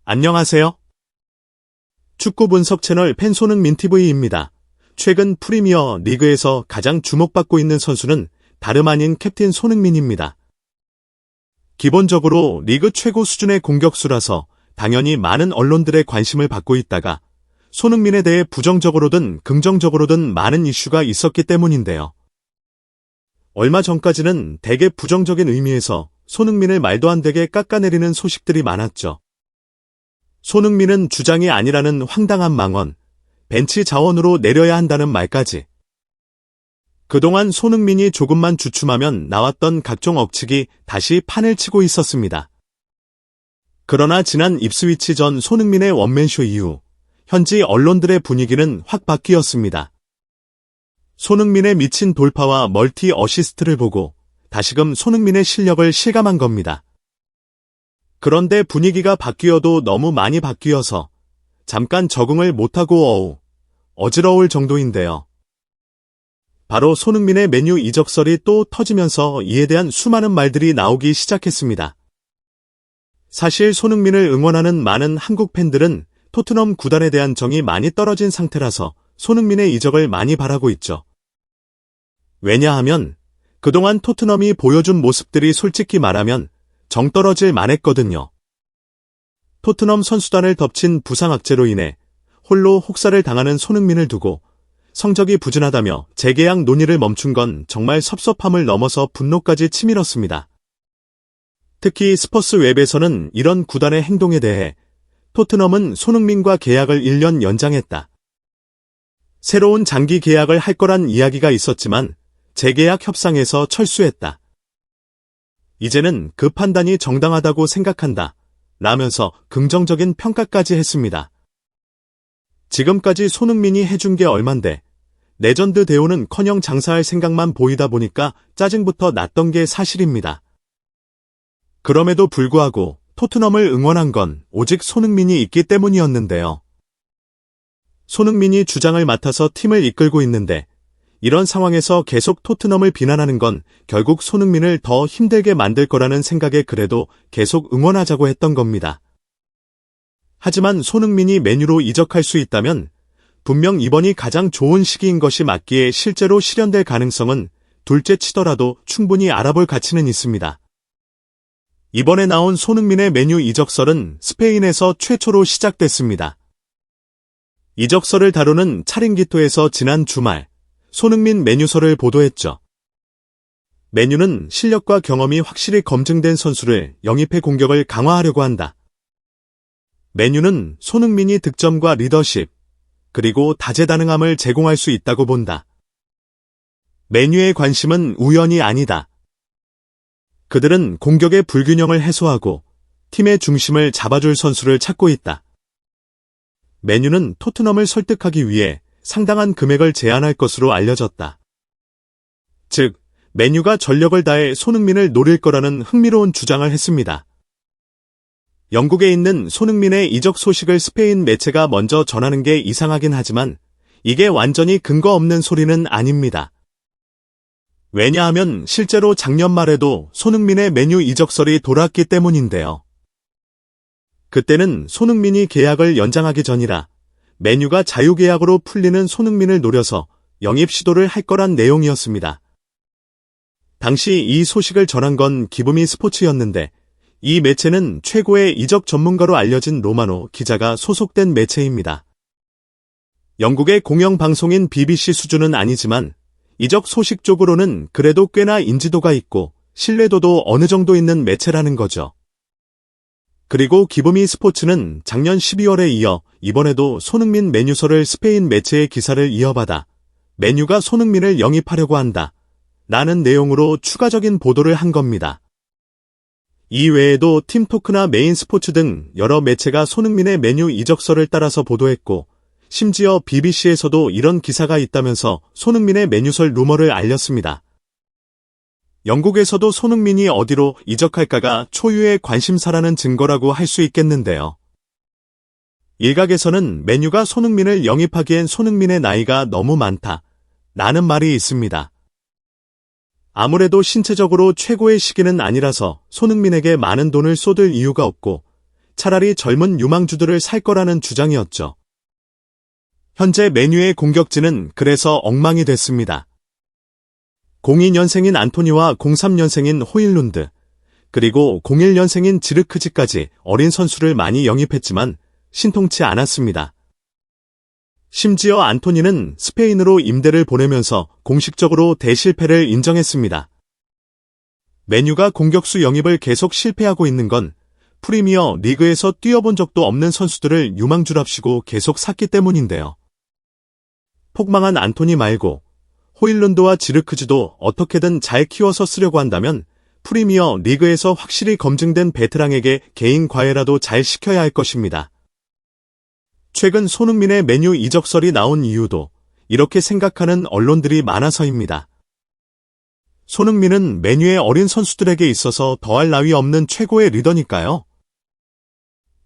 안녕하세요. 축구 분석 채널 팬손흥민TV입니다. 최근 프리미어 리그에서 가장 주목받고 있는 선수는 다름 아닌 캡틴 손흥민입니다. 기본적으로 리그 최고 수준의 공격수라서 당연히 많은 언론들의 관심을 받고 있다가 손흥민에 대해 부정적으로든 긍정적으로든 많은 이슈가 있었기 때문인데요. 얼마 전까지는 대개 부정적인 의미에서 손흥민을 말도 안 되게 깎아내리는 소식들이 많았죠. 손흥민은 주장이 아니라는 황당한 망언, 벤치 자원으로 내려야 한다는 말까지. 그동안 손흥민이 조금만 주춤하면 나왔던 각종 억측이 다시 판을 치고 있었습니다. 그러나 지난 입스위치전 손흥민의 원맨쇼 이후 현지 언론들의 분위기는 확 바뀌었습니다. 손흥민의 미친 돌파와 멀티 어시스트를 보고 다시금 손흥민의 실력을 실감한 겁니다. 그런데 분위기가 바뀌어도 너무 많이 바뀌어서 잠깐 적응을 못하고 어지러울 정도인데요. 바로 손흥민의 맨유 이적설이 또 터지면서 이에 대한 수많은 말들이 나오기 시작했습니다. 사실 손흥민을 응원하는 많은 한국 팬들은 토트넘 구단에 대한 정이 많이 떨어진 상태라서 손흥민의 이적을 많이 바라고 있죠. 왜냐하면 그동안 토트넘이 보여준 모습들이 솔직히 말하면 정 떨어질 만했거든요. 토트넘 선수단을 덮친 부상 악재로 인해 홀로 혹사를 당하는 손흥민을 두고 성적이 부진하다며 재계약 논의를 멈춘 건 정말 섭섭함을 넘어서 분노까지 치밀었습니다. 특히 스퍼스 웹에서는 이런 구단의 행동에 대해 토트넘은 손흥민과 계약을 1년 연장했다. 새로운 장기 계약을 할 거란 이야기가 있었지만 재계약 협상에서 철수했다. 이제는 그 판단이 정당하다고 생각한다. 라면서 긍정적인 평가까지 했습니다. 지금까지 손흥민이 해준 게 얼만데 레전드 대우는커녕 장사할 생각만 보이다 보니까 짜증부터 났던 게 사실입니다. 그럼에도 불구하고 토트넘을 응원한 건 오직 손흥민이 있기 때문이었는데요. 손흥민이 주장을 맡아서 팀을 이끌고 있는데 이런 상황에서 계속 토트넘을 비난하는 건 결국 손흥민을 더 힘들게 만들 거라는 생각에 그래도 계속 응원하자고 했던 겁니다. 하지만 손흥민이 맨유로 이적할 수 있다면 분명 이번이 가장 좋은 시기인 것이 맞기에 실제로 실현될 가능성은 둘째 치더라도 충분히 알아볼 가치는 있습니다. 이번에 나온 손흥민의 맨유 이적설은 스페인에서 최초로 시작됐습니다. 이적설을 다루는 차링기토에서 지난 주말 손흥민 맨유설을 보도했죠. 맨유는 실력과 경험이 확실히 검증된 선수를 영입해 공격을 강화하려고 한다. 맨유는 손흥민이 득점과 리더십, 그리고 다재다능함을 제공할 수 있다고 본다. 맨유의 관심은 우연이 아니다. 그들은 공격의 불균형을 해소하고 팀의 중심을 잡아줄 선수를 찾고 있다. 맨유는 토트넘을 설득하기 위해 상당한 금액을 제안할 것으로 알려졌다. 즉, 맨유가 전력을 다해 손흥민을 노릴 거라는 흥미로운 주장을 했습니다. 영국에 있는 손흥민의 이적 소식을 스페인 매체가 먼저 전하는 게 이상하긴 하지만 이게 완전히 근거 없는 소리는 아닙니다. 왜냐하면 실제로 작년 말에도 손흥민의 맨유 이적설이 돌았기 때문인데요. 그때는 손흥민이 계약을 연장하기 전이라 맨유가 자유계약으로 풀리는 손흥민을 노려서 영입 시도를 할 거란 내용이었습니다. 당시 이 소식을 전한 건 기브미 스포츠였는데 이 매체는 최고의 이적 전문가로 알려진 로마노 기자가 소속된 매체입니다. 영국의 공영방송인 BBC 수준은 아니지만 이적 소식 쪽으로는 그래도 꽤나 인지도가 있고 신뢰도도 어느 정도 있는 매체라는 거죠. 그리고 기브미 스포츠는 작년 12월에 이어 이번에도 손흥민 맨유설을 스페인 매체의 기사를 이어받아 맨유가 손흥민을 영입하려고 한다. 라는 내용으로 추가적인 보도를 한 겁니다. 이 외에도 팀토크나 메인 스포츠 등 여러 매체가 손흥민의 맨유 이적설을 따라서 보도했고 심지어 BBC에서도 이런 기사가 있다면서 손흥민의 맨유설 루머를 알렸습니다. 영국에서도 손흥민이 어디로 이적할까가 초유의 관심사라는 증거라고 할 수 있겠는데요. 일각에서는 맨유가 손흥민을 영입하기엔 손흥민의 나이가 너무 많다. 라는 말이 있습니다. 아무래도 신체적으로 최고의 시기는 아니라서 손흥민에게 많은 돈을 쏟을 이유가 없고 차라리 젊은 유망주들을 살 거라는 주장이었죠. 현재 메뉴의 공격진은 그래서 엉망이 됐습니다. 02년생인 안토니와 03년생인 호일룬드, 그리고 01년생인 지르크지까지 어린 선수를 많이 영입했지만 신통치 않았습니다. 심지어 안토니는 스페인으로 임대를 보내면서 공식적으로 대실패를 인정했습니다. 메뉴가 공격수 영입을 계속 실패하고 있는 건 프리미어 리그에서 뛰어본 적도 없는 선수들을 유망주랍시고 계속 샀기 때문인데요. 폭망한 안토니 말고 호일룬드와 지르크즈도 어떻게든 잘 키워서 쓰려고 한다면 프리미어 리그에서 확실히 검증된 베테랑에게 개인 과외라도 잘 시켜야 할 것입니다. 최근 손흥민의 메뉴 이적설이 나온 이유도 이렇게 생각하는 언론들이 많아서입니다. 손흥민은 메뉴의 어린 선수들에게 있어서 더할 나위 없는 최고의 리더니까요.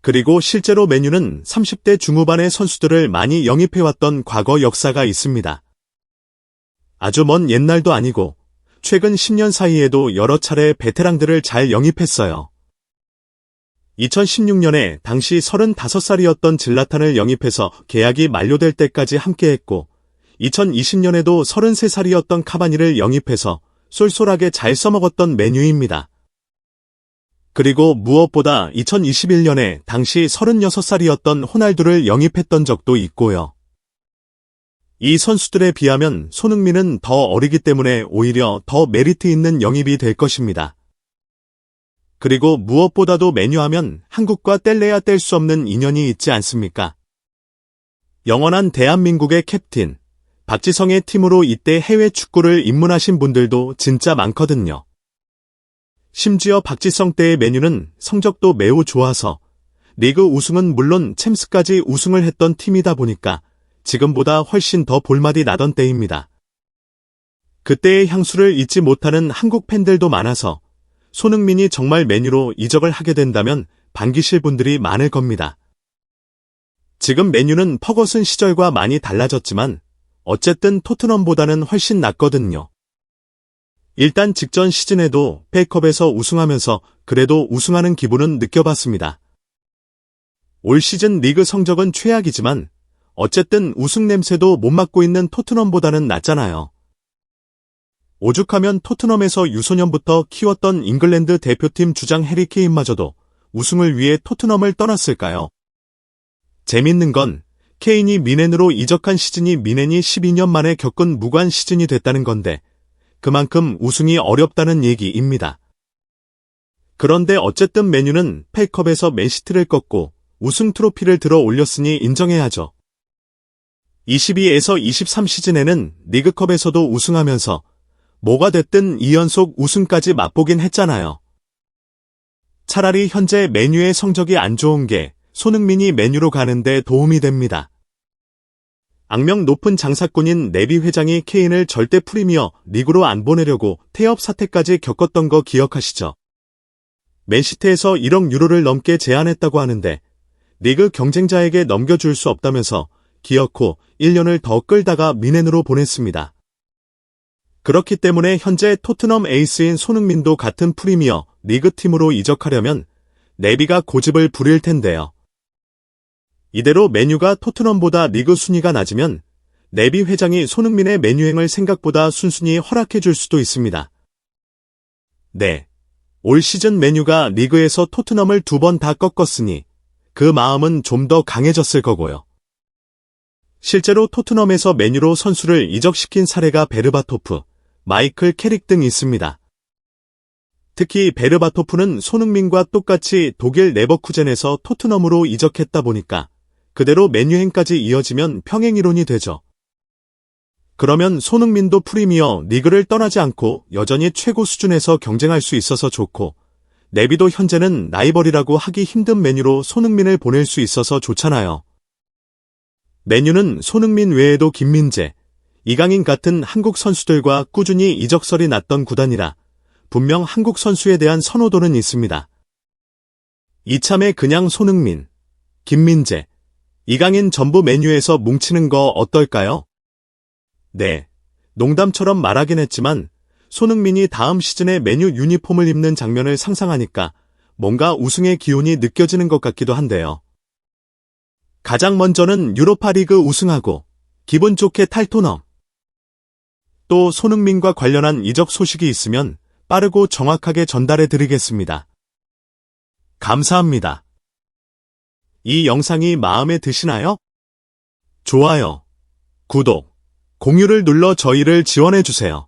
그리고 실제로 메뉴는 30대 중후반의 선수들을 많이 영입해왔던 과거 역사가 있습니다. 아주 먼 옛날도 아니고 최근 10년 사이에도 여러 차례 베테랑들을 잘 영입했어요. 2016년에 당시 35살이었던 질라탄을 영입해서 계약이 만료될 때까지 함께했고 2020년에도 33살이었던 카바니를 영입해서 쏠쏠하게 잘 써먹었던 메뉴입니다. 그리고 무엇보다 2021년에 당시 36살이었던 호날두를 영입했던 적도 있고요. 이 선수들에 비하면 손흥민은 더 어리기 때문에 오히려 더 메리트 있는 영입이 될 것입니다. 그리고 무엇보다도 메뉴하면 한국과 뗄래야 뗄 수 없는 인연이 있지 않습니까? 영원한 대한민국의 캡틴, 박지성의 팀으로 이때 해외 축구를 입문하신 분들도 진짜 많거든요. 심지어 박지성 때의 메뉴는 성적도 매우 좋아서 리그 우승은 물론 챔스까지 우승을 했던 팀이다 보니까 지금보다 훨씬 더 볼맛이 나던 때입니다. 그때의 향수를 잊지 못하는 한국 팬들도 많아서 손흥민이 정말 메뉴로 이적을 하게 된다면 반기실 분들이 많을 겁니다. 지금 메뉴는 퍼거슨 시절과 많이 달라졌지만 어쨌든 토트넘보다는 훨씬 낫거든요. 일단 직전 시즌에도 페이컵에서 우승하면서 그래도 우승하는 기분은 느껴봤습니다. 올 시즌 리그 성적은 최악이지만 어쨌든 우승 냄새도 못 맡고 있는 토트넘보다는 낫잖아요. 오죽하면 토트넘에서 유소년부터 키웠던 잉글랜드 대표팀 주장 해리 케인마저도 우승을 위해 토트넘을 떠났을까요? 재밌는 건 케인이 미넨으로 이적한 시즌이 미넨이 12년 만에 겪은 무관 시즌이 됐다는 건데 그만큼 우승이 어렵다는 얘기입니다. 그런데 어쨌든 메뉴는 페이컵에서 맨시티를 꺾고 우승 트로피를 들어 올렸으니 인정해야죠. 22에서 23 시즌에는 리그컵에서도 우승하면서 뭐가 됐든 2연속 우승까지 맛보긴 했잖아요. 차라리 현재 메뉴의 성적이 안 좋은 게 손흥민이 메뉴로 가는데 도움이 됩니다. 악명 높은 장사꾼인 네비 회장이 케인을 절대 프리미어 리그로 안 보내려고 태업 사태까지 겪었던 거 기억하시죠? 맨시티에서 1억 유로를 넘게 제안했다고 하는데 리그 경쟁자에게 넘겨줄 수 없다면서 기어코 1년을 더 끌다가 미넨으로 보냈습니다. 그렇기 때문에 현재 토트넘 에이스인 손흥민도 같은 프리미어 리그 팀으로 이적하려면 네비가 고집을 부릴 텐데요. 이대로 메뉴가 토트넘보다 리그 순위가 낮으면 네비 회장이 손흥민의 메뉴행을 생각보다 순순히 허락해 줄 수도 있습니다. 네, 올 시즌 메뉴가 리그에서 토트넘을 2번 다 꺾었으니 그 마음은 좀 더 강해졌을 거고요. 실제로 토트넘에서 메뉴로 선수를 이적시킨 사례가 베르바토프, 마이클 캐릭 등 있습니다. 특히 베르바토프는 손흥민과 똑같이 독일 레버쿠젠에서 토트넘으로 이적했다 보니까 그대로 메뉴행까지 이어지면 평행이론이 되죠. 그러면 손흥민도 프리미어 리그를 떠나지 않고 여전히 최고 수준에서 경쟁할 수 있어서 좋고 네비도 현재는 라이벌이라고 하기 힘든 메뉴로 손흥민을 보낼 수 있어서 좋잖아요. 메뉴는 손흥민 외에도 김민재, 이강인 같은 한국 선수들과 꾸준히 이적설이 났던 구단이라 분명 한국 선수에 대한 선호도는 있습니다. 이참에 그냥 손흥민, 김민재, 이강인 전부 메뉴에서 뭉치는 거 어떨까요? 네, 농담처럼 말하긴 했지만 손흥민이 다음 시즌에 메뉴 유니폼을 입는 장면을 상상하니까 뭔가 우승의 기운이 느껴지는 것 같기도 한데요. 가장 먼저는 유로파리그 우승하고 기분 좋게 탈토넘. 또 손흥민과 관련한 이적 소식이 있으면 빠르고 정확하게 전달해 드리겠습니다. 감사합니다. 이 영상이 마음에 드시나요? 좋아요, 구독, 공유를 눌러 저희를 지원해 주세요.